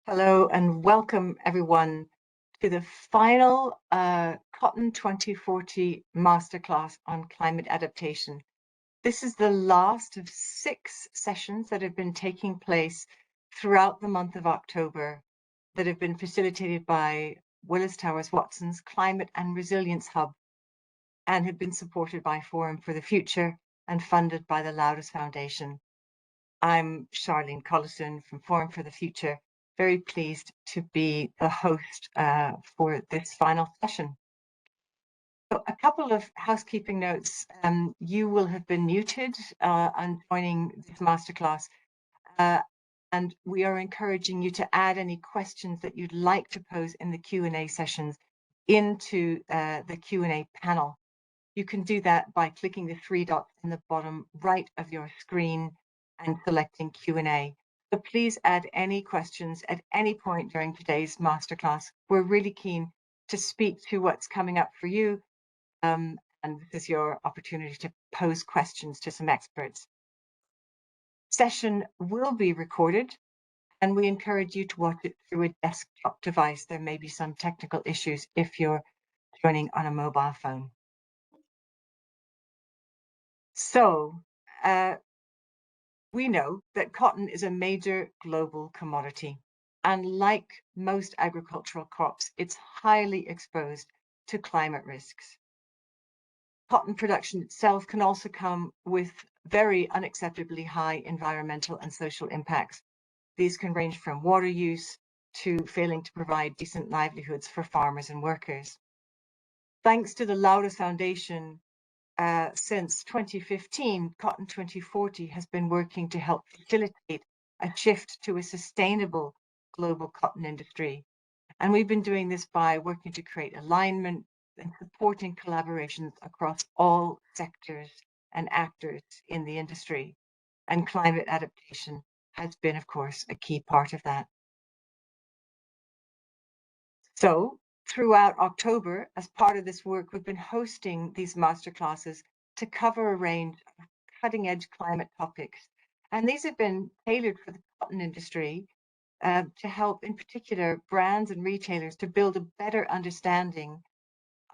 Hello and welcome everyone to the final Cotton 2040 Masterclass on climate adaptation. This is the last of 6 sessions that have been taking place throughout the month of October that have been facilitated by Willis Towers Watson's Climate and Resilience Hub and have been supported by Forum for the Future and funded by the Loudest Foundation. I'm Charlene Collison from Forum for the Future, very pleased to be the host for this final session. So a couple of housekeeping notes. You will have been muted on joining this masterclass, and we are encouraging you to add any questions that you'd like to pose in the Q&A sessions into the Q&A panel. You can do that by clicking the 3 dots in the bottom right of your screen and selecting Q&A. So please add any questions at any point during today's masterclass. We're really keen to speak to what's coming up for you, and this is your opportunity to pose questions to some experts. Session will be recorded, and we encourage you to watch it through a desktop device. There may be some technical issues if you're joining on a mobile phone. So, we know that cotton is a major global commodity, and like most agricultural crops, it's highly exposed to climate risks. Cotton production itself can also come with very unacceptably high environmental and social impacts. These can range from water use to failing to provide decent livelihoods for farmers and workers. Thanks to the Loudest Foundation, since 2015, Cotton 2040 has been working to help facilitate a shift to a sustainable global cotton industry. And we've been doing this by working to create alignment and supporting collaborations across all sectors and actors in the industry. And climate adaptation has been, of course, a key part of that. So, throughout October, as part of this work, we've been hosting these masterclasses to cover a range of cutting-edge climate topics. And these have been tailored for the cotton industry to help, in particular, brands and retailers to build a better understanding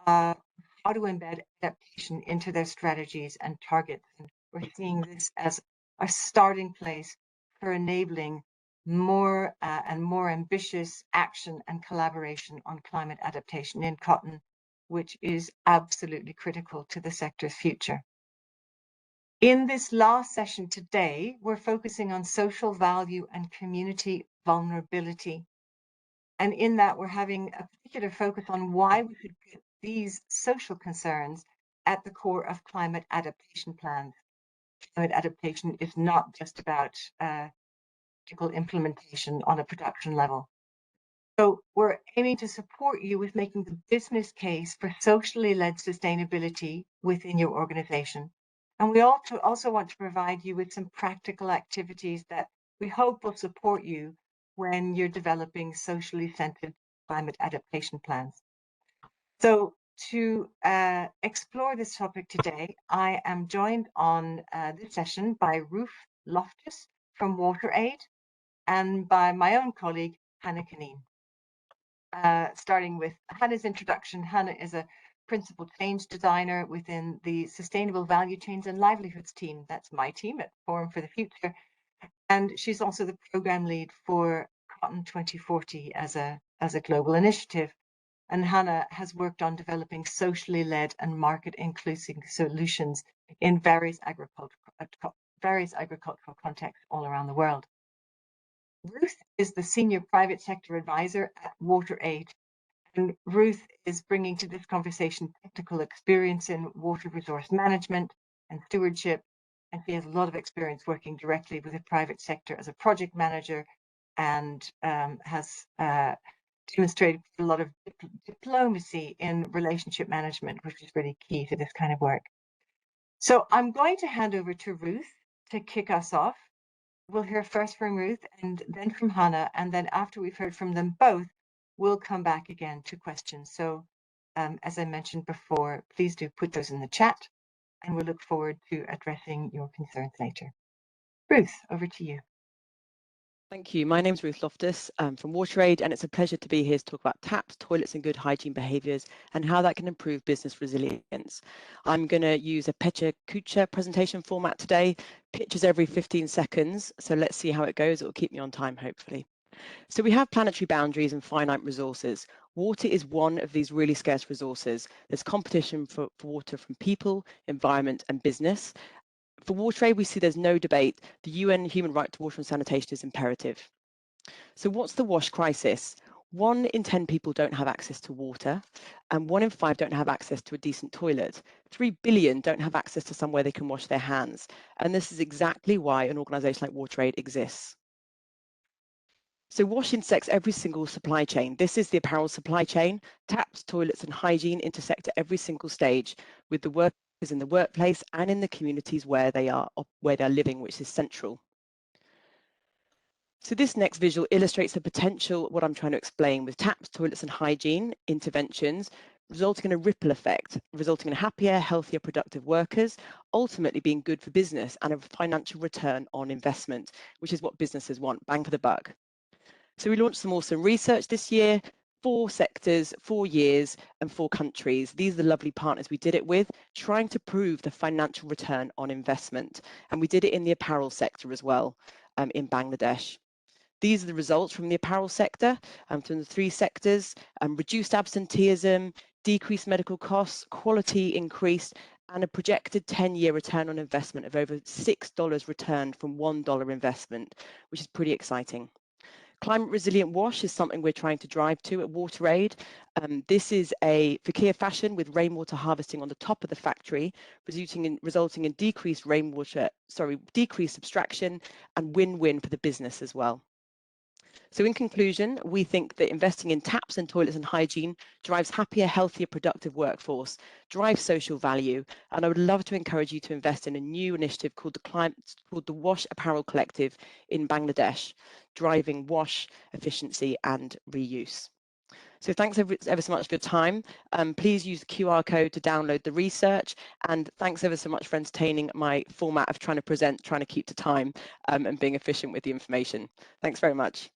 of how to embed adaptation into their strategies and targets. And we're seeing this as a starting place for enabling more and more ambitious action and collaboration on climate adaptation in cotton, which is absolutely critical to the sector's future. In this last session today, we're focusing on social value and community vulnerability. And in that, we're having a particular focus on why we should put these social concerns at the core of climate adaptation plans. Climate adaptation is not just about implementation on a production level. So we're aiming to support you with making the business case for socially led sustainability within your organization. And we also want to provide you with some practical activities that we hope will support you when you're developing socially centered climate adaptation plans. So to explore this topic today, I am joined on this session by Ruth Loftus from WaterAid and by my own colleague, Hannah Caneen. Starting with Hannah's introduction, Hannah is a principal change designer within the Sustainable Value Chains and Livelihoods team. That's my team at Forum for the Future. And she's also the program lead for Cotton 2040 as a global initiative. And Hannah has worked on developing socially led and market inclusive solutions in various agricultural contexts all around the world. Ruth is the senior private sector advisor at WaterAid, and Ruth is bringing to this conversation technical experience in water resource management and stewardship, and she has a lot of experience working directly with the private sector as a project manager and has demonstrated a lot of diplomacy in relationship management, which is really key to this kind of work. So I'm going to hand over to Ruth to kick us off. We'll hear first from Ruth and then from Hannah, and then after we've heard from them both, we'll come back again to questions. So as I mentioned before, please do put those in the chat, and we'll look forward to addressing your concerns later. Ruth, over to you. Thank you. My name's Ruth Loftus from WaterAid, and it's a pleasure to be here to talk about taps, toilets and good hygiene behaviours and how that can improve business resilience. I'm going to use a Pecha Kucha presentation format today, pictures every 15 seconds. So let's see how it goes. It will keep me on time, hopefully. So we have planetary boundaries and finite resources. Water is one of these really scarce resources. There's competition for water from people, environment and business. For WaterAid, we see there's no debate. The UN human right to water and sanitation is imperative. So what's the wash crisis? 1 in 10 people don't have access to water, and 1 in 5 don't have access to a decent toilet. 3 billion don't have access to somewhere they can wash their hands. And this is exactly why an organisation like WaterAid exists. So wash intersects every single supply chain. This is the apparel supply chain. Taps, toilets and hygiene intersect at every single stage with the workers in the workplace and in the communities where they are living, which is central. So this next visual illustrates the potential, what I'm trying to explain, with taps, toilets and hygiene interventions, resulting in a ripple effect, resulting in happier, healthier, productive workers, ultimately being good for business and a financial return on investment, which is what businesses want, bang for the buck. So we launched some awesome research this year, 4 sectors, 4 years and 4 countries. These are the lovely partners we did it with, trying to prove the financial return on investment. And we did it in the apparel sector as well, in Bangladesh. These are the results from the apparel sector, from the 3 sectors: reduced absenteeism, decreased medical costs, quality increased, and a projected 10-year return on investment of over $6 return from $1 investment, which is pretty exciting. Climate resilient wash is something we're trying to drive to at WaterAid. This is a fakir fashion with rainwater harvesting on the top of the factory, resulting in decreased decreased abstraction and win-win for the business as well. So in conclusion, we think that investing in taps and toilets and hygiene drives happier, healthier, productive workforce, drives social value, and I would love to encourage you to invest in a new initiative called the Wash Apparel Collective in Bangladesh, driving wash efficiency and reuse. So thanks ever so much for your time. Please use the QR code to download the research, and thanks ever so much for entertaining my format of trying to keep to time and being efficient with the information. Thanks very much.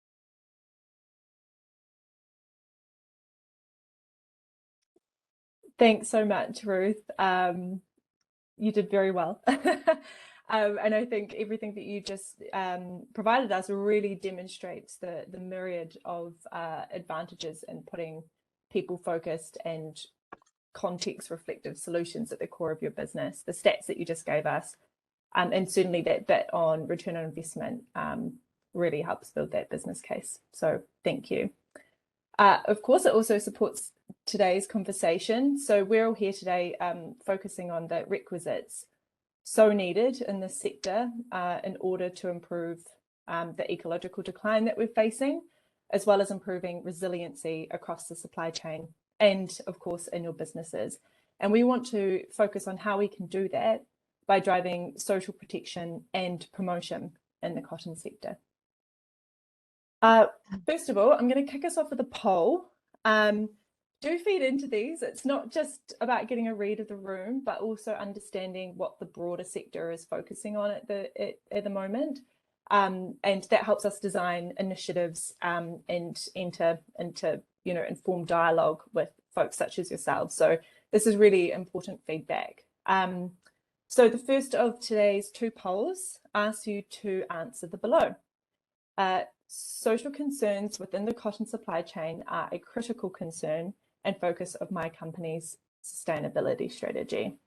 Thanks so much, Ruth. You did very well. And I think everything that you just provided us really demonstrates the myriad of advantages in putting people-focused and context-reflective solutions at the core of your business. The stats that you just gave us, and certainly that bit on return on investment really helps build that business case. So thank you. Of course, it also supports today's conversation. So we're all here today focusing on the requisites so needed in this sector in order to improve the ecological decline that we're facing, as well as improving resiliency across the supply chain and, of course, in your businesses. And we want to focus on how we can do that by driving social protection and promotion in the cotton sector. First of all, I'm going to kick us off with a poll. Do feed into these. It's not just about getting a read of the room, but also understanding what the broader sector is focusing on at the moment. And that helps us design initiatives and enter into informed dialogue with folks such as yourselves. So this is really important feedback. So the first of today's 2 polls asks you to answer the below. Social concerns within the cotton supply chain are a critical concern and focus of my company's sustainability strategy.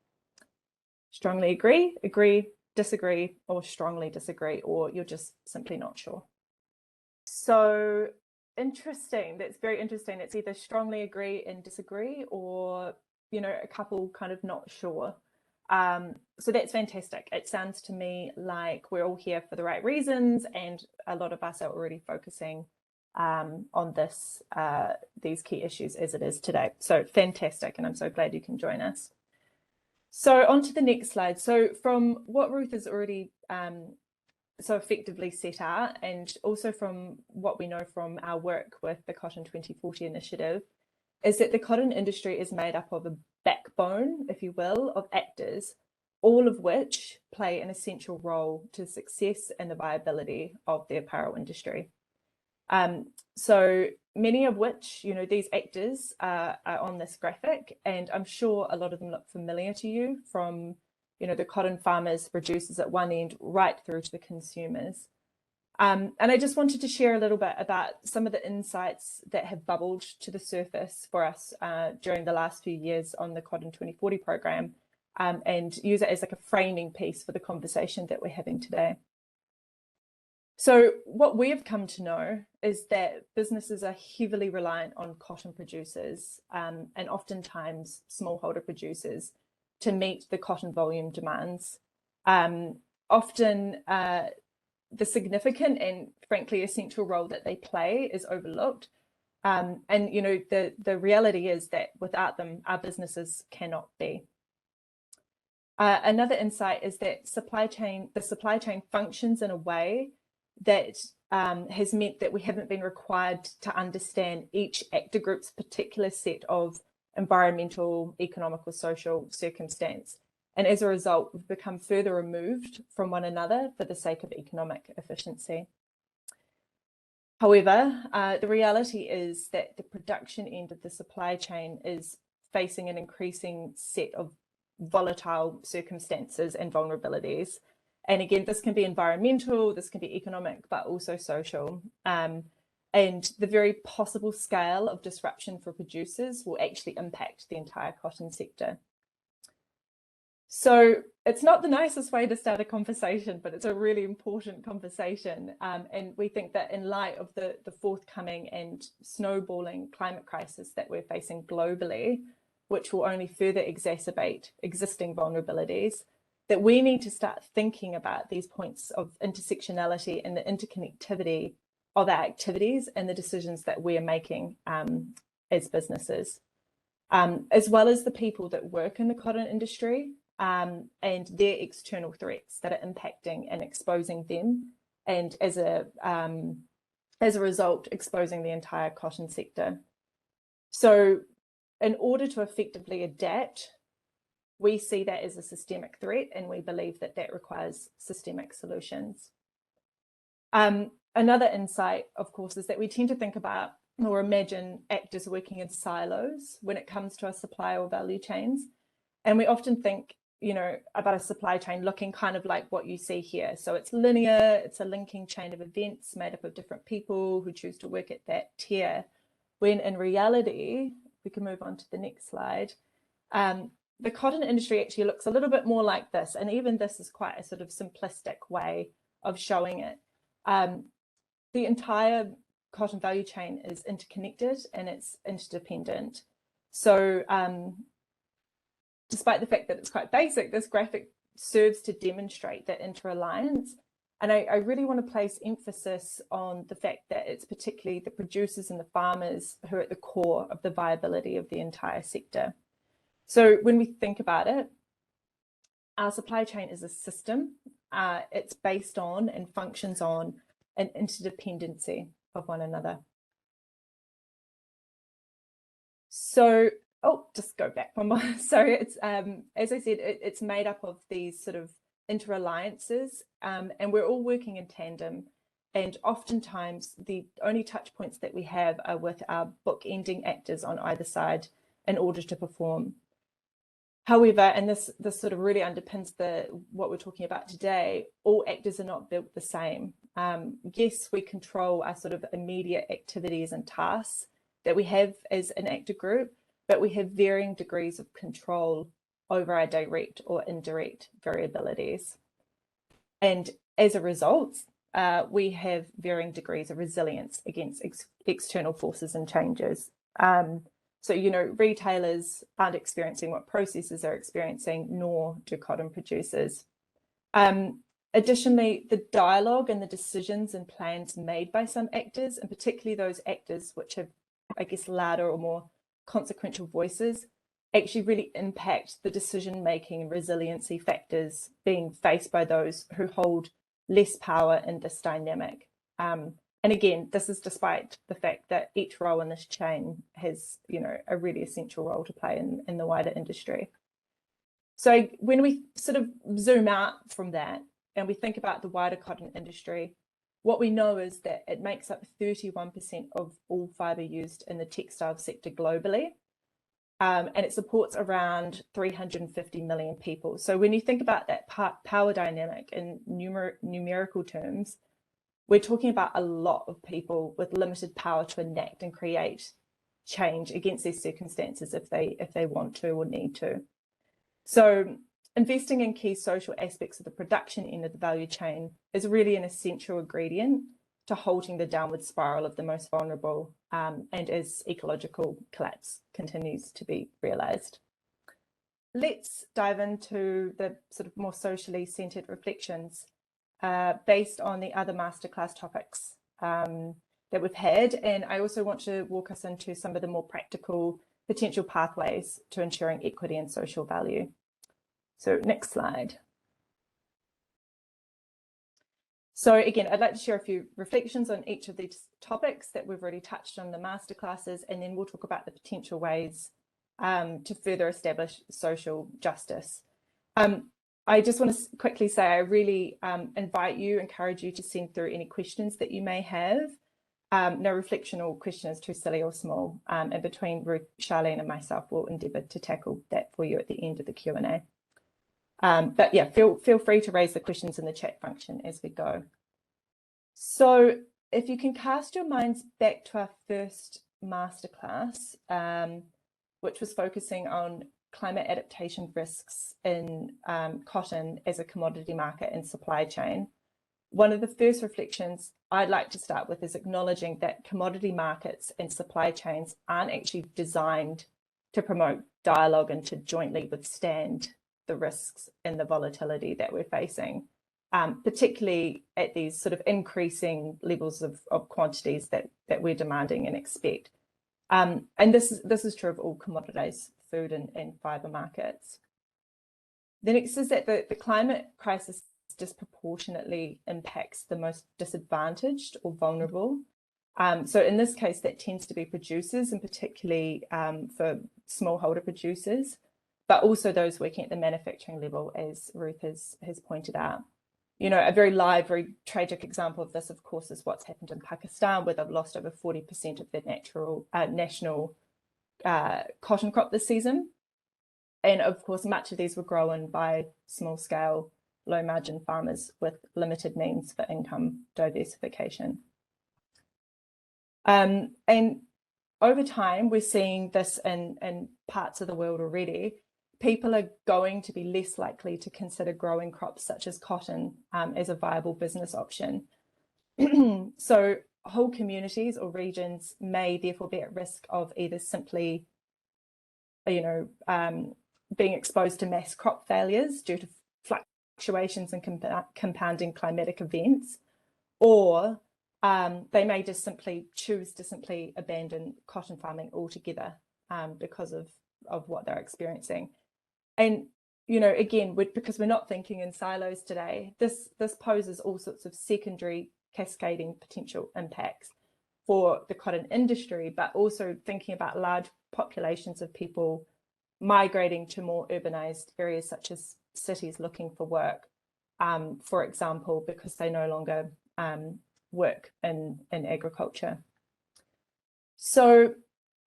Strongly agree, agree, disagree, or strongly disagree, or you're just simply not sure. So interesting. That's very interesting. It's either strongly agree and disagree, or a couple kind of not sure. So that's fantastic. It sounds to me like we're all here for the right reasons, and a lot of us are already focusing on these key issues as it is today. So fantastic, and I'm so glad you can join us. So on to the next slide. So from what Ruth has already so effectively set out, and also from what we know from our work with the Cotton 2040 initiative, is that the cotton industry is made up of a backbone, if you will, of actors all of which play an essential role to success and the viability of the apparel industry. So many of which, these actors are on this graphic, and I'm sure a lot of them look familiar to you from, the cotton farmers, producers at one end, right through to the consumers. And I just wanted to share a little bit about some of the insights that have bubbled to the surface for us during the last few years on the Cotton 2040 program, and use it as like a framing piece for the conversation that we're having today. So what we have come to know is that businesses are heavily reliant on cotton producers and oftentimes smallholder producers to meet the cotton volume demands. Often the significant and frankly essential role that they play is overlooked. And the reality is that without them, our businesses cannot be. Another insight is that the supply chain functions in a way that has meant that we haven't been required to understand each actor group's particular set of environmental, economic, or social circumstance. And as a result, we've become further removed from one another for the sake of economic efficiency. However, the reality is that the production end of the supply chain is facing an increasing set of volatile circumstances and vulnerabilities. And again, this can be environmental, this can be economic, but also social. And the very possible scale of disruption for producers will actually impact the entire cotton sector. So it's not the nicest way to start a conversation, but it's a really important conversation. And we think that in light of the forthcoming and snowballing climate crisis that we're facing globally, which will only further exacerbate existing vulnerabilities, that we need to start thinking about these points of intersectionality and the interconnectivity of our activities and the decisions that we are making as businesses, as well as the people that work in the cotton industry and their external threats that are impacting and exposing them, and as a result, exposing the entire cotton sector. So in order to effectively adapt, we see that as a systemic threat, and we believe that that requires systemic solutions. Another insight, of course, is that we tend to think about or imagine actors working in silos when it comes to our supply or value chains. And we often think, about a supply chain looking kind of like what you see here. So it's linear, it's a linking chain of events made up of different people who choose to work at that tier. When in reality, we can move on to the next slide, the cotton industry actually looks a little bit more like this. And even this is quite a sort of simplistic way of showing it. The entire cotton value chain is interconnected and it's interdependent. So despite the fact that it's quite basic, this graphic serves to demonstrate that interalliance. And I really want to place emphasis on the fact that it's particularly the producers and the farmers who are at the core of the viability of the entire sector. So when we think about it, our supply chain is a system. It's based on and functions on an interdependency of one another. So, just go back one more. So it's, as I said, it's made up of these sort of interalliances, and we're all working in tandem. And oftentimes the only touch points that we have are with our book-ending actors on either side in order to perform. However, and this sort of really underpins what we're talking about today, all actors are not built the same. Yes, we control our sort of immediate activities and tasks that we have as an actor group, but we have varying degrees of control over our direct or indirect variabilities. And as a result, we have varying degrees of resilience against external forces and changes. So, retailers aren't experiencing what processors are experiencing, nor do cotton producers. Additionally, the dialogue and the decisions and plans made by some actors, and particularly those actors which have, I guess, louder or more consequential voices, actually really impact the decision-making and resiliency factors being faced by those who hold less power in this dynamic. And again, this is despite the fact that each role in this chain has, a really essential role to play in the wider industry. So when we sort of zoom out from that and we think about the wider cotton industry, what we know is that it makes up 31% of all fibre used in the textile sector globally. And it supports around 350 million people. So when you think about that power dynamic in numerical terms, we're talking about a lot of people with limited power to enact and create change against these circumstances if they want to or need to. So investing in key social aspects of the production end of the value chain is really an essential ingredient to halting the downward spiral of the most vulnerable, and as ecological collapse continues to be realised. Let's dive into the sort of more socially centred reflections based on the other masterclass topics that we've had. And I also want to walk us into some of the more practical potential pathways to ensuring equity and social value. So next slide. So again, I'd like to share a few reflections on each of these topics that we've already touched on in the masterclasses, and then we'll talk about the potential ways to further establish social justice. I just want to quickly say I really encourage you to send through any questions that you may have. No reflection or question is too silly or small, and between Ruth, Charlene and myself, we'll endeavour to tackle that for you at the end of the Q&A. But yeah, feel free to raise the questions in the chat function as we go. So if you can cast your minds back to our first masterclass, which was focusing on climate adaptation risks in cotton as a commodity market and supply chain, one of the first reflections I'd like to start with is acknowledging that commodity markets and supply chains aren't actually designed to promote dialogue and to jointly withstand the risks and the volatility that we're facing, particularly at these sort of increasing levels of quantities that we're demanding and expect. And this is true of all commoditized food and fibre markets. The next is that the climate crisis disproportionately impacts the most disadvantaged or vulnerable. So in this case, that tends to be producers, and particularly for smallholder producers, but also those working at the manufacturing level, as Ruth has pointed out. You know, a very live, very tragic example of this, of course, is what's happened in Pakistan, where they've lost over 40% of their national cotton crop this season. And of course, much of these were grown by small-scale, low-margin farmers with limited means for income diversification. And over time, we're seeing this in parts of the world already. People are going to be less likely to consider growing crops such as cotton as a viable business option. So whole communities or regions may therefore be at risk of either simply, being exposed to mass crop failures due to fluctuations and compounding climatic events, or they may just simply choose to simply abandon cotton farming altogether because of what they're experiencing. And, again, because we're not thinking in silos today, this poses all sorts of secondary cascading potential impacts for the cotton industry, but also thinking about large populations of people migrating to more urbanized areas such as cities looking for work, for example, because they no longer work in agriculture. So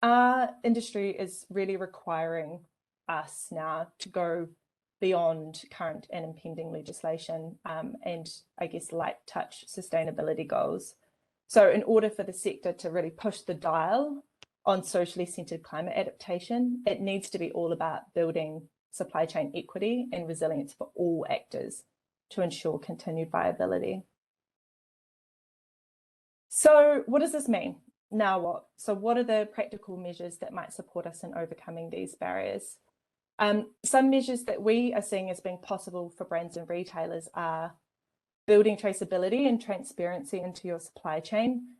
our industry is really requiring us now to go beyond current and impending legislation and I guess light touch sustainability goals. So in order for the sector to really push the dial on socially centered climate adaptation, it needs to be all about building supply chain equity and resilience for all actors to ensure continued viability. So what does this mean? Now what? So what are the practical measures that might support us in overcoming these barriers? Some measures that we are seeing as being possible for brands and retailers are building traceability and transparency into your supply chain.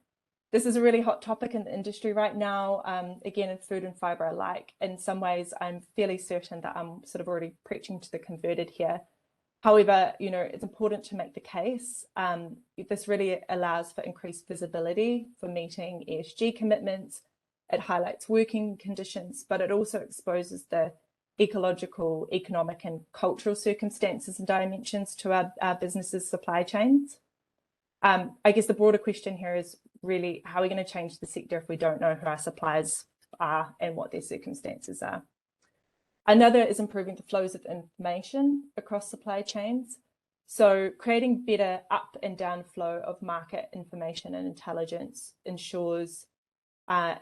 This is a really hot topic in the industry right now, again, in food and fibre alike. In some ways, I'm fairly certain that I'm sort of already preaching to the converted here. However, it's important to make the case. This really allows for increased visibility for meeting ESG commitments. It highlights working conditions, but it also exposes the ecological, economic and cultural circumstances and dimensions to our businesses' supply chains. I guess the broader question here is really, how are we going to change the sector if we don't know who our suppliers are and what their circumstances are? Another is improving the flows of information across supply chains. So creating better up and down flow of market information and intelligence ensures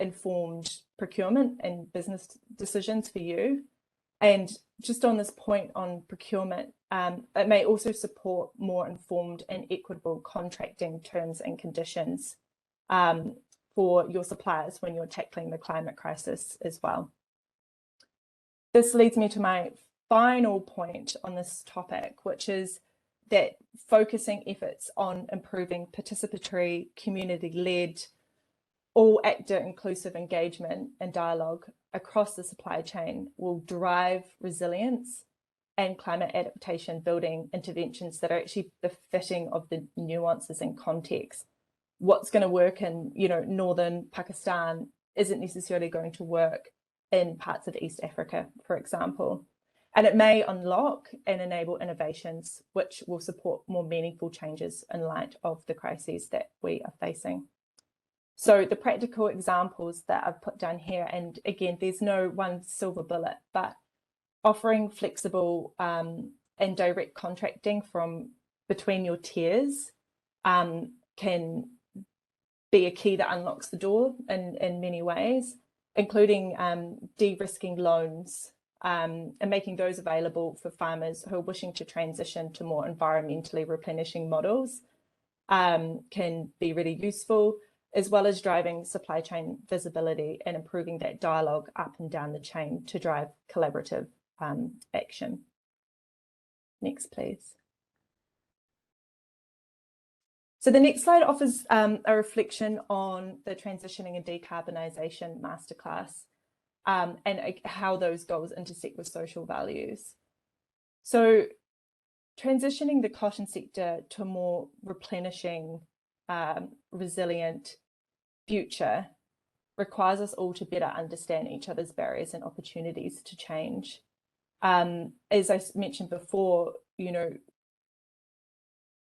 informed procurement and business decisions for you. And just on this point on procurement, it may also support more informed and equitable contracting terms and conditions for your suppliers when you're tackling the climate crisis as well. This leads me to my final point on this topic, which is that focusing efforts on improving participatory, community-led, all-actor inclusive engagement and dialogue across the supply chain will drive resilience and climate adaptation, building interventions that are actually befitting of the nuances and context. What's going to work in, northern Pakistan isn't necessarily going to work in parts of East Africa, for example. And it may unlock and enable innovations which will support more meaningful changes in light of the crises that we are facing. So the practical examples that I've put down here, and again, there's no one silver bullet, but offering flexible and direct contracting from between your tiers can be a key that unlocks the door in many ways, including de-risking loans and making those available for farmers who are wishing to transition to more environmentally replenishing models can be really useful, as well as driving supply chain visibility and improving that dialogue up and down the chain to drive collaborative action. Next, please. So the next slide offers a reflection on the transitioning and decarbonisation masterclass and how those goals intersect with social values. So transitioning the cotton sector to a more replenishing, resilient future requires us all to better understand each other's barriers and opportunities to change. As I mentioned before,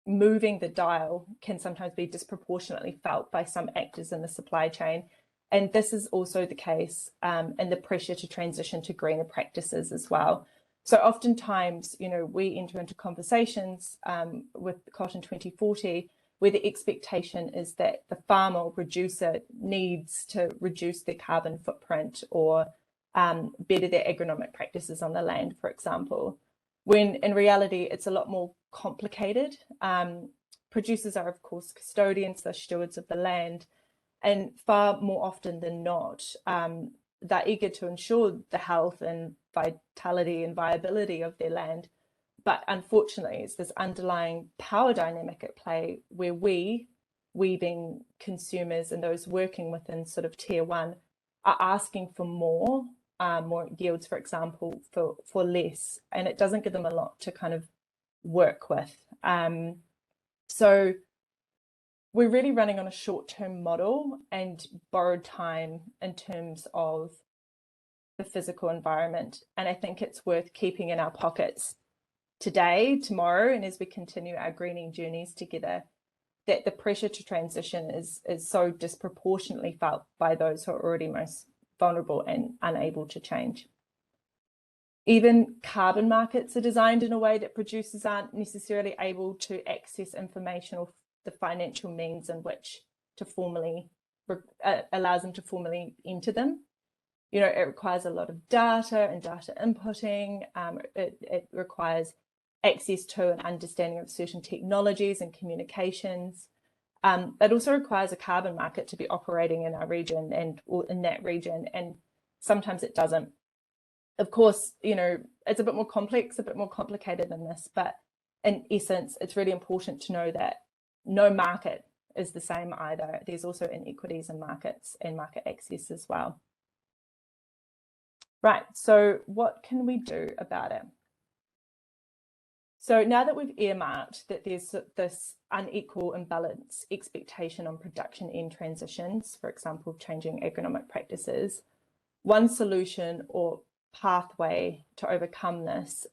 moving the dial can sometimes be disproportionately felt by some actors in the supply chain. And this is also the case in the pressure to transition to greener practices as well. So oftentimes, we enter into conversations with Cotton 2040 where the expectation is that the farmer or producer needs to reduce their carbon footprint or better their agronomic practices on the land, for example, when in reality, it's a lot more complicated. Producers are, of course, custodians, they're stewards of the land, and far more often than not, they're eager to ensure the health and vitality and viability of their land. But unfortunately, it's this underlying power dynamic at play where we being consumers and those working within sort of tier one, are asking for more yields, for example, for less, and it doesn't give them a lot to kind of work with. So we're really running on a short-term model and borrowed time in terms of the physical environment. And I think it's worth keeping in our pockets today, tomorrow, and as we continue our greening journeys together, that the pressure to transition is so disproportionately felt by those who are already most vulnerable and unable to change. Even carbon markets are designed in a way that producers aren't necessarily able to access information or the financial means in which to formally allows them to formally enter them. It requires a lot of data and data inputting. It requires access to and understanding of certain technologies and communications. It also requires a carbon market to be operating in our region or in that region, and sometimes it doesn't. Of course, it's a bit more complex, a bit more complicated than this, but in essence, it's really important to know that no market is the same either. There's also inequities in markets and market access as well. Right, so what can we do about it? So now that we've earmarked that there's this unequal imbalance expectation on production end transitions, for example, changing agronomic practices, one solution or pathway to overcome this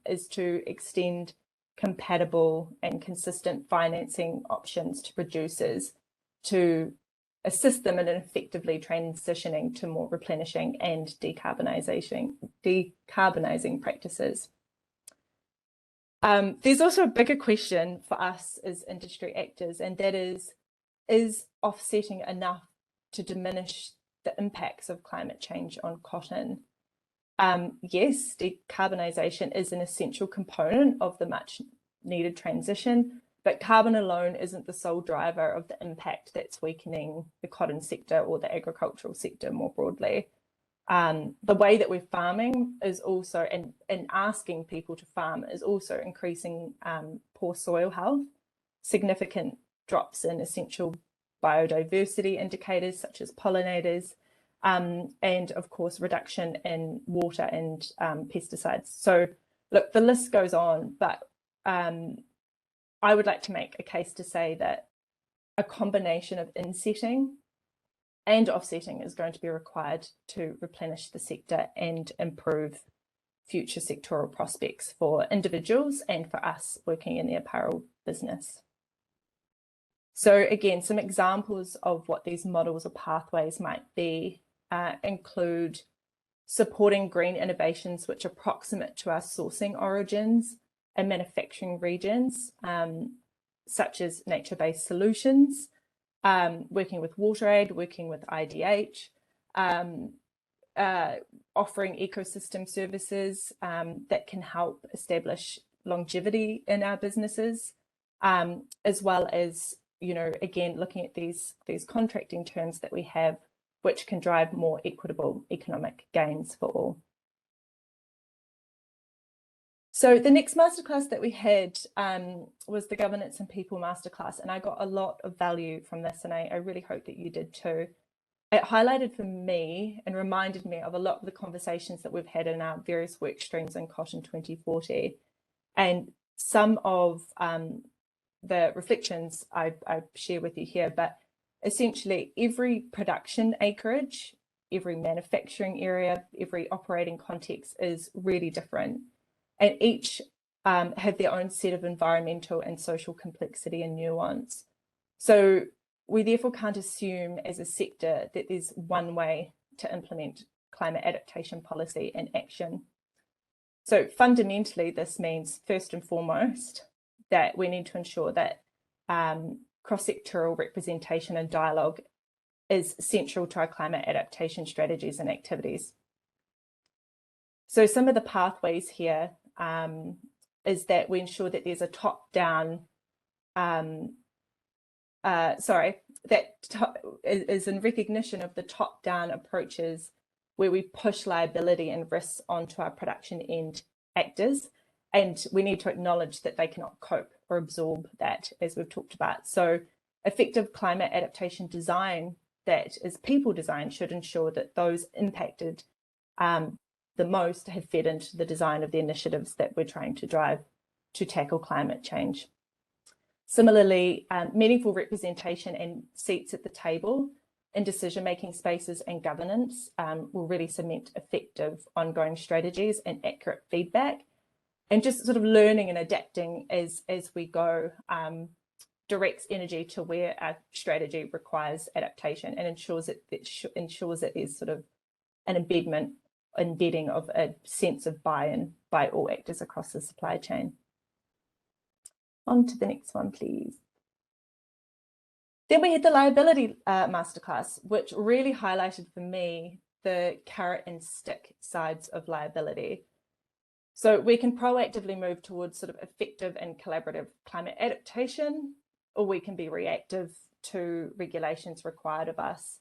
is to extend compatible and consistent financing options to producers to assist them in effectively transitioning to more replenishing and decarbonizing practices. There's also a bigger question for us as industry actors, and that is offsetting enough to diminish the impacts of climate change on cotton? Yes, decarbonisation is an essential component of the much needed transition, but carbon alone isn't the sole driver of the impact that's weakening the cotton sector or the agricultural sector more broadly. The way that we're farming is also, and asking people to farm is also increasing poor soil health, significant drops in essential biodiversity indicators such as pollinators, and of course reduction in water and pesticides. So look, the list goes on, but I would like to make a case to say that a combination of insetting and offsetting is going to be required to replenish the sector and improve future sectoral prospects for individuals and for us working in the apparel business. So again, some examples of what these models or pathways might be include supporting green innovations which are proximate to our sourcing origins and manufacturing regions, such as nature-based solutions, working with WaterAid, working with IDH, offering ecosystem services that can help establish longevity in our businesses, as well as, you know, again, looking at these contracting terms that we have, which can drive more equitable economic gains for all. So the next masterclass that we had was the Governance and People Masterclass, and I got a lot of value from this, and I really hope that you did too. It highlighted for me and reminded me of a lot of the conversations that we've had in our various work streams in Cotton 2040, and some of the reflections I share with you here. But essentially, every production acreage, every manufacturing area, every operating context is really different. And each have their own set of environmental and social complexity and nuance. So we therefore can't assume as a sector that there's one way to implement climate adaptation policy and action. So fundamentally, this means first and foremost that we need to ensure that cross-sectoral representation and dialogue is central to our climate adaptation strategies and activities. So some of the pathways here is that we ensure that there's a top-down, is in recognition of the top-down approaches where we push liability and risks onto our production end actors, and we need to acknowledge that they cannot cope or absorb that, as we've talked about. So effective climate adaptation design that is people design should ensure that those impacted the most have fed into the design of the initiatives that we're trying to drive to tackle climate change. Similarly, meaningful representation and seats at the table in decision-making spaces and governance will really cement effective ongoing strategies and accurate feedback, and just sort of learning and adapting as we go directs energy to where our strategy requires adaptation and ensures that there's sort of an embedding of a sense of buy-in by all actors across the supply chain. On to the next one, please. Then we had the Liability Masterclass, which really highlighted for me the carrot and stick sides of liability. So we can proactively move towards sort of effective and collaborative climate adaptation, or we can be reactive to regulations required of us.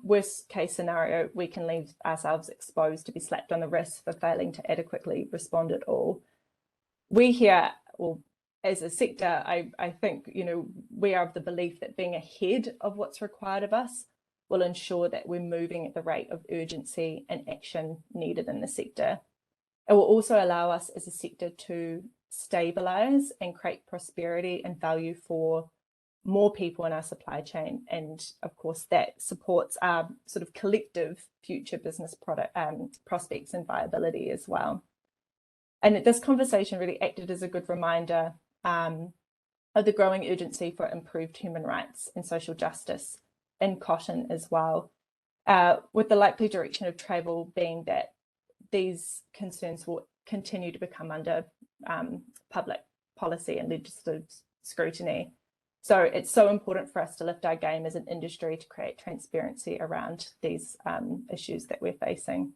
Worst case scenario, we can leave ourselves exposed to be slapped on the wrist for failing to adequately respond at all. We here, or as a sector, I think, you know, we are of the belief that being ahead of what's required of us will ensure that we're moving at the rate of urgency and action needed in the sector. It will also allow us as a sector to stabilise and create prosperity and value for more people in our supply chain, and of course that supports our sort of collective future business product prospects and viability as well. And this conversation really acted as a good reminder of the growing urgency for improved human rights and social justice in cotton as well, with the likely direction of travel being that these concerns will continue to become under public policy and legislative scrutiny. So it's so important for us to lift our game as an industry to create transparency around these issues that we're facing.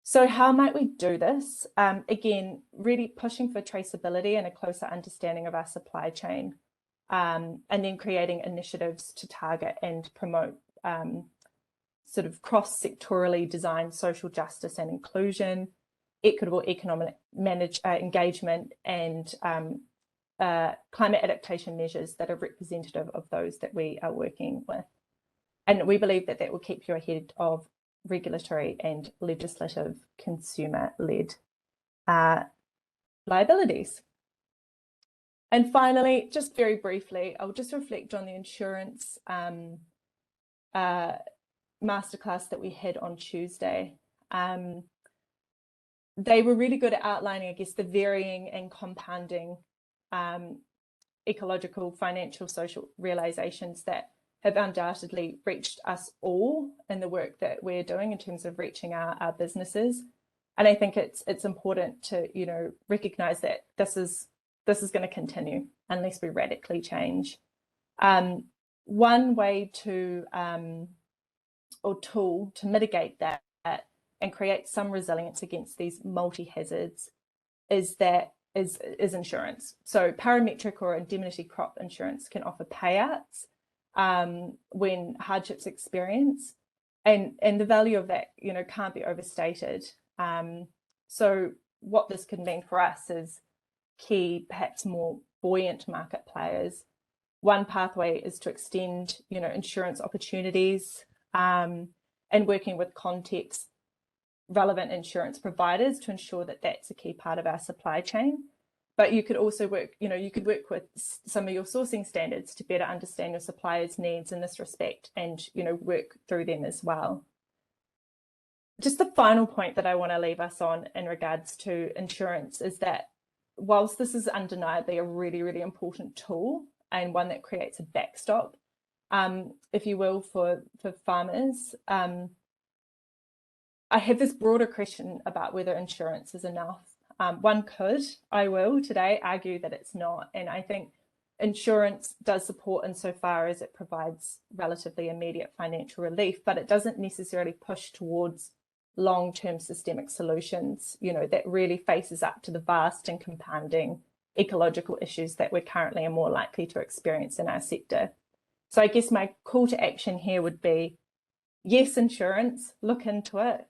So how might we do this? Again, really pushing for traceability and a closer understanding of our supply chain, and then creating initiatives to target and promote sort of cross-sectorally designed social justice and inclusion, equitable economic engagement, and climate adaptation measures that are representative of those that we are working with. And we believe that that will keep you ahead of regulatory and legislative consumer-led liabilities. And finally, just very briefly, I'll just reflect on the insurance masterclass that we had on Tuesday. They were really good at outlining, I guess, the varying and compounding ecological, financial, social realizations that have undoubtedly reached us all in the work that we're doing in terms of reaching our businesses. And I think it's important to, you know, recognize that this is going to continue unless we radically change. One way to or tool to mitigate that and create some resilience against these multi-hazards is insurance. So parametric or indemnity crop insurance can offer payouts when hardships experience, and the value of that, you know, can't be overstated. So what this could mean for us is key, perhaps more buoyant market players. One pathway is to extend, you know, insurance opportunities and working with context relevant insurance providers to ensure that that's a key part of our supply chain. But you could also work, you know, you could work with some of your sourcing standards to better understand your suppliers' needs in this respect and, you know, work through them as well. Just the final point that I want to leave us on in regards to insurance is that whilst this is undeniably a really, really important tool and one that creates a backstop, if you will, for farmers, I have this broader question about whether insurance is enough. I will today argue that it's not. And I think insurance does support insofar as it provides relatively immediate financial relief, but it doesn't necessarily push towards long-term systemic solutions, you know, that really faces up to the vast and compounding ecological issues that we're currently and more likely to experience in our sector. So I guess my call to action here would be, yes, insurance, look into it,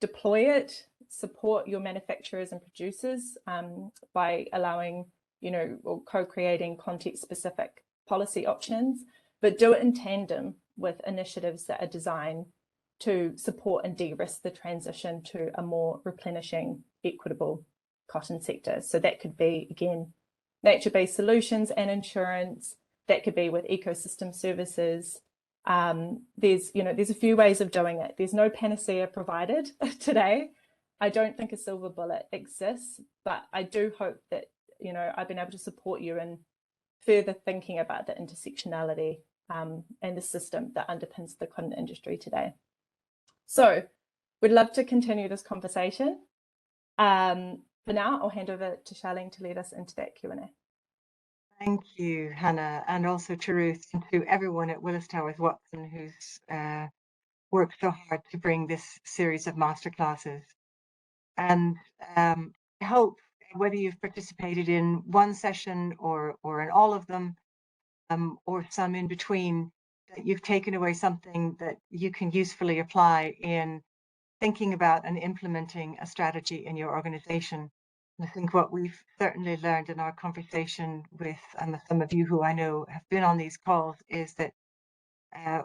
deploy it, support your manufacturers and producers by allowing, you know, or co-creating context-specific policy options, but do it in tandem with initiatives that are designed to support and de-risk the transition to a more replenishing, equitable cotton sector. So that could be, again, nature-based solutions and insurance. That could be with ecosystem services. There's a few ways of doing it. There's no panacea provided today. I don't think a silver bullet exists, but I do hope that, you know, I've been able to support you in further thinking about the intersectionality and the system that underpins the cotton industry today. So we'd love to continue this conversation. For now, I'll hand over to Charlene to lead us into that Q&A. Thank you, Hannah, and also to Ruth and to everyone at Willis Towers Watson who's worked so hard to bring this series of masterclasses. And I hope whether you've participated in one session or in all of them, or some in between, that you've taken away something that you can usefully apply in thinking about and implementing a strategy in your organization. And I think what we've certainly learned in our conversation with some of you who I know have been on these calls is that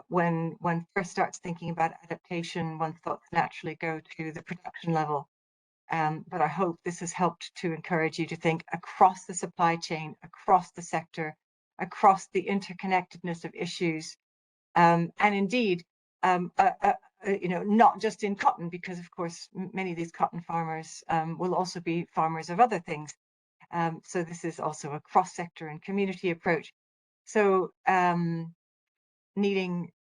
when one first starts thinking about adaptation, one's thoughts naturally go to the production level. But I hope this has helped to encourage you to think across the supply chain, across the sector, across the interconnectedness of issues, and indeed, you know, not just in cotton, because of course many of these cotton farmers will also be farmers of other things. So this is also a cross-sector and community approach. So needing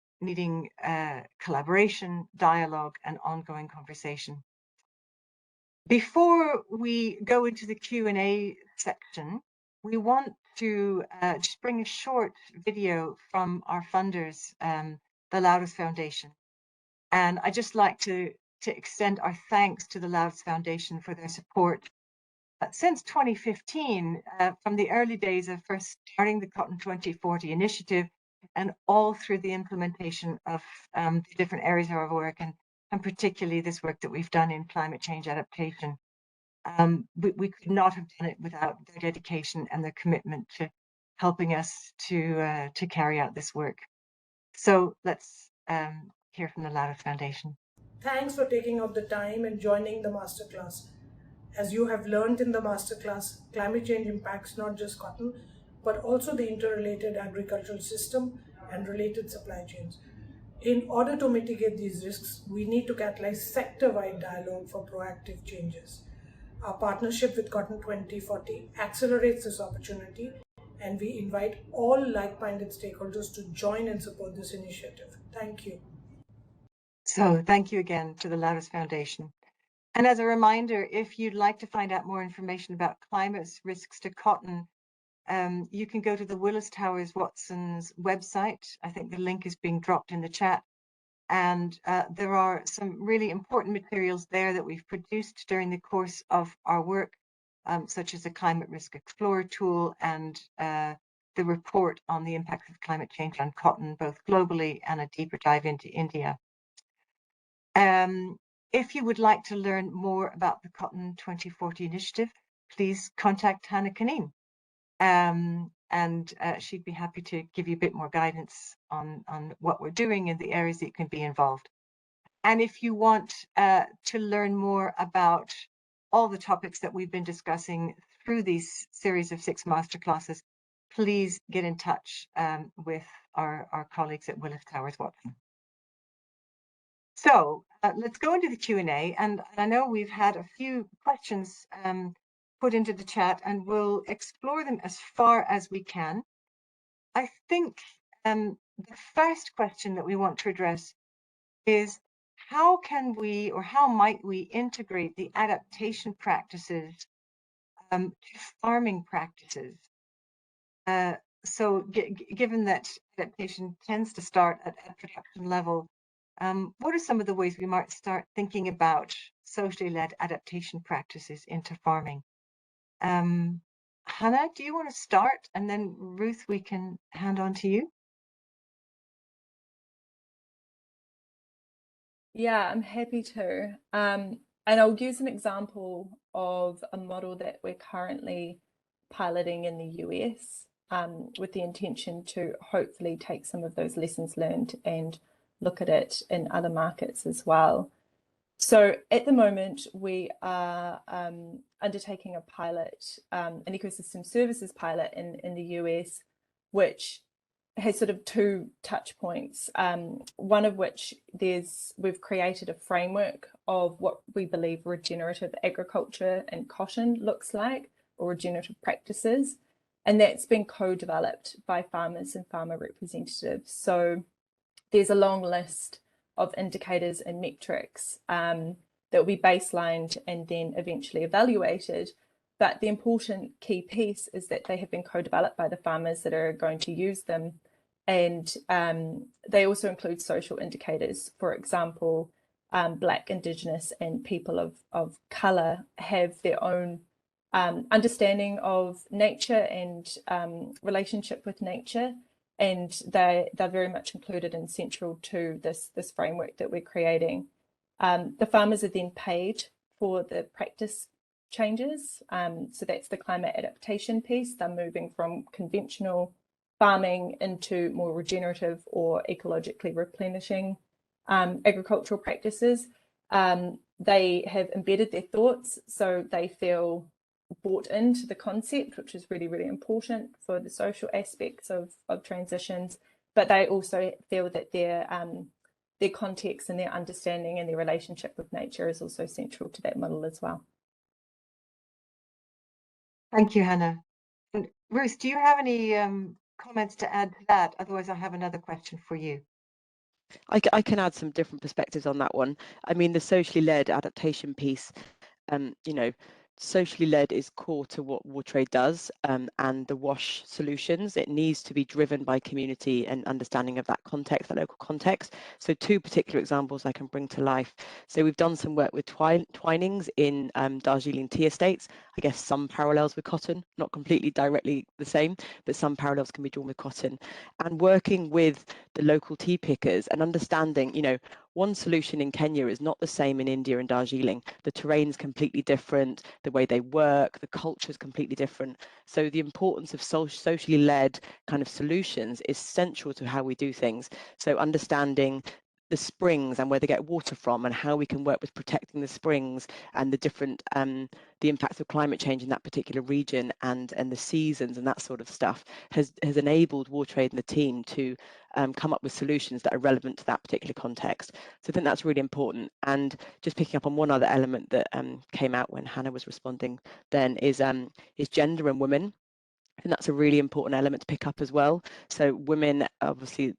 collaboration, dialogue, and ongoing conversation. Before we go into the Q&A section, we want to just bring a short video from our funders, the Loudest Foundation. And I'd just like to extend our thanks to the Loudest Foundation for their support since 2015, from the early days of first starting the Cotton 2040 initiative and all through the implementation of the different areas of our work, and particularly this work that we've done in climate change adaptation. We could not have done it without their dedication and their commitment to helping us to carry out this work. So let's hear from the Loudest Foundation. Thanks for taking out the time and joining the masterclass. As you have learned in the masterclass, climate change impacts not just cotton, but also the interrelated agricultural system and related supply chains. In order to mitigate these risks, we need to catalyze sector-wide dialogue for proactive changes. Our partnership with Cotton 2040 accelerates this opportunity, and we invite all like-minded stakeholders to join and support this initiative. Thank you. So thank you again to the Loudest Foundation. And as a reminder, if you'd like to find out more information about climate risks to cotton, you can go to the Willis Towers Watson's website. I think the link is being dropped in the chat. And there are some really important materials there that we've produced during the course of our work, such as the Climate Risk Explorer tool and the report on the impacts of climate change on cotton, both globally and a deeper dive into India. If you would like to learn more about the Cotton 2040 initiative, please contact Hannah Kaneen, and she'd be happy to give you a bit more guidance on what we're doing and the areas that you can be involved. And if you want to learn more about all the topics that we've been discussing through these series of 6 masterclasses, please get in touch with our colleagues at Willis Towers Watson. So let's go into the Q&A, and I know we've had a few questions put into the chat, and we'll explore them as far as we can. I think the first question that we want to address is, how can we, or how might we integrate the adaptation practices to farming practices? So given that adaptation tends to start at production level, what are some of the ways we might start thinking about socially led adaptation practices into farming? Hannah, do you want to start? And then Ruth, we can hand on to you. Yeah, I'm happy to. And I'll use an example of a model that we're currently piloting in the US, with the intention to hopefully take some of those lessons learned and look at it in other markets as well. So at the moment, we are undertaking a pilot, an ecosystem services pilot in the US, which has sort of 2 touch points. One of which we've created a framework of what we believe regenerative agriculture and cotton looks like, or regenerative practices, and that's been co-developed by farmers and farmer representatives. So there's a long list of indicators and metrics that will be baselined and then eventually evaluated. But the important key piece is that they have been co-developed by the farmers that are going to use them. And they also include social indicators. For example, Black, Indigenous and people of colour have their own understanding of nature and relationship with nature. And they're very much included and central to this framework that we're creating. The farmers are then paid for the practice changes. So that's the climate adaptation piece. They're moving from conventional farming into more regenerative or ecologically replenishing agricultural practices. They have embedded their thoughts, so they feel bought into the concept, which is really, really important for the social aspects of transitions, but they also feel that their context and their understanding and their relationship with nature is also central to that model as well. Thank you, Hannah. And Ruth, do you have any comments to add to that? Otherwise, I have another question for you. I can add some different perspectives on that one. I mean, the socially led adaptation piece, you know, socially led is core to what WarTrade does, and the WASH solutions. It needs to be driven by community and understanding of that context, the local context. So two particular examples I can bring to life. So we've done some work with Twinings in Darjeeling tea estates. I guess some parallels with cotton, not completely directly the same, but some parallels can be drawn with cotton. And working with the local tea pickers and understanding, you know, one solution in Kenya is not the same in India and Darjeeling. The terrain is completely different, the way they work, the culture is completely different. So the importance of socially led kind of solutions is central to how we do things. So understanding the springs and where they get water from and how we can work with protecting the springs and the different the impacts of climate change in that particular region and the seasons and that sort of stuff has enabled WarTrade and the team to come up with solutions that are relevant to that particular context. So I think that's really important. And just picking up on one other element that came out when Hannah was responding then is gender and women. And that's a really important element to pick up as well. So women, obviously,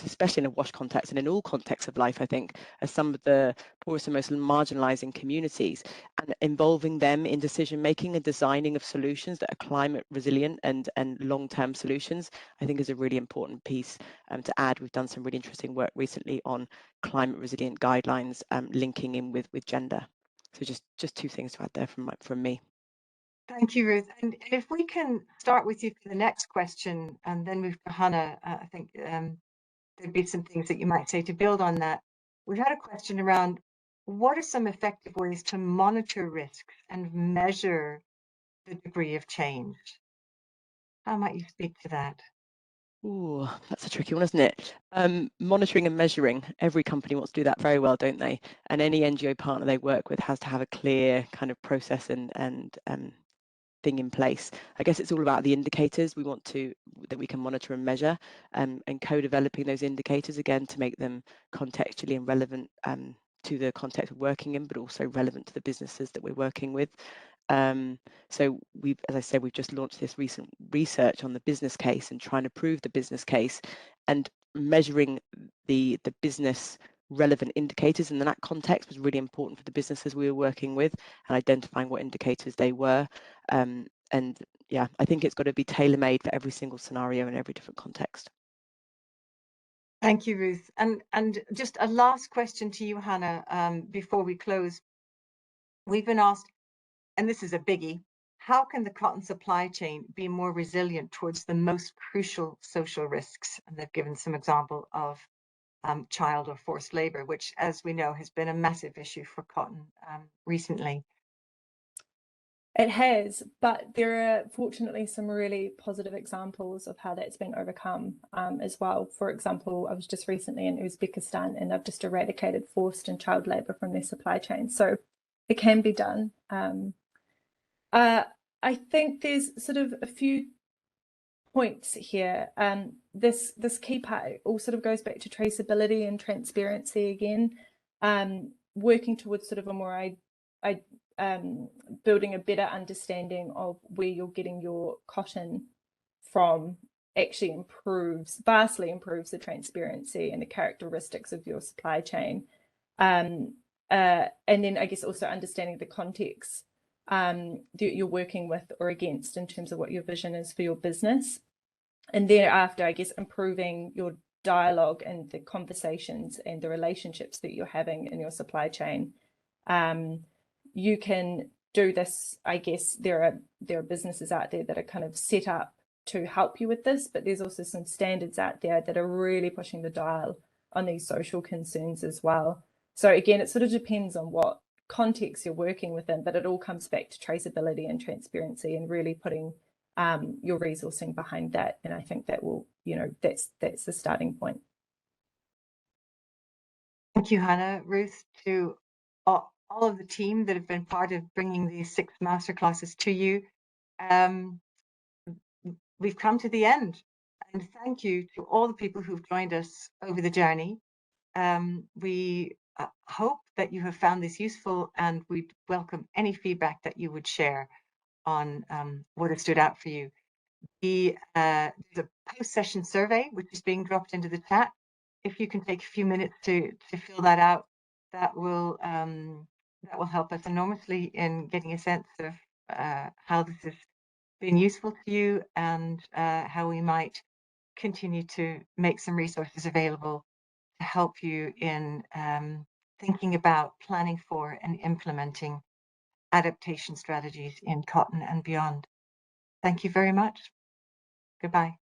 especially in a WASH context and in all contexts of life, I think, are some of the poorest and most marginalising communities, and involving them in decision making and designing of solutions that are climate resilient and long-term solutions, I think is a really important piece to add. We've done some really interesting work recently on climate resilient guidelines linking in with gender. So just two things to add there from me. Thank you, Ruth. And if we can start with you for the next question and then move to Hannah, I think there'd be some things that you might say to build on that. We've had a question around what are some effective ways to monitor risks and measure the degree of change? How might you speak to that? Ooh, that's a tricky one, isn't it? Monitoring and measuring. Every company wants to do that very well, don't they? And any NGO partner they work with has to have a clear kind of process and thing in place. I guess it's all about the indicators we want that we can monitor and measure, and co-developing those indicators again to make them contextually and relevant to the context we're working in, but also relevant to the businesses that we're working with. So as I said, we've just launched this recent research on the business case and trying to prove the business case and measuring the business relevant indicators in that context was really important for the businesses we were working with, and identifying what indicators they were. And yeah, I think it's got to be tailor-made for every single scenario in every different context. Thank you, Ruth. And just a last question to you, Hannah, before we close. We've been asked, and this is a biggie, how can the cotton supply chain be more resilient towards the most crucial social risks? And they've given some example of child or forced labor, which, as we know, has been a massive issue for cotton recently. It has, but there are fortunately some really positive examples of how that's been overcome as well. For example, I was just recently in Uzbekistan and I've just eradicated forced and child labor from their supply chain. So it can be done. I think there's sort of a few points here. This key part all sort of goes back to traceability and transparency again, working towards sort of a more building a better understanding of where you're getting your cotton from actually vastly improves the transparency and the characteristics of your supply chain. And then I guess also understanding the context that you're working with or against in terms of what your vision is for your business. And thereafter, I guess, improving your dialogue and the conversations and the relationships that you're having in your supply chain. You can do this, I guess. There are businesses out there that are kind of set up to help you with this, but there's also some standards out there that are really pushing the dial on these social concerns as well. So again, it sort of depends on what context you're working within, but it all comes back to traceability and transparency and really putting your resourcing behind that. And I think that will, that's the starting point. Thank you, Hannah. Ruth, to all of the team that have been part of bringing these 6 masterclasses to you. We've come to the end, and thank you to all the people who've joined us over the journey. We hope that you have found this useful, and we'd welcome any feedback that you would share on what has stood out for you. There's a post-session survey which is being dropped into the chat. If you can take a few minutes to fill that out, that will help us enormously in getting a sense of how this has been useful to you, and how we might continue to make some resources available to help you in thinking about planning for and implementing adaptation strategies in cotton and beyond. Thank you very much. Goodbye.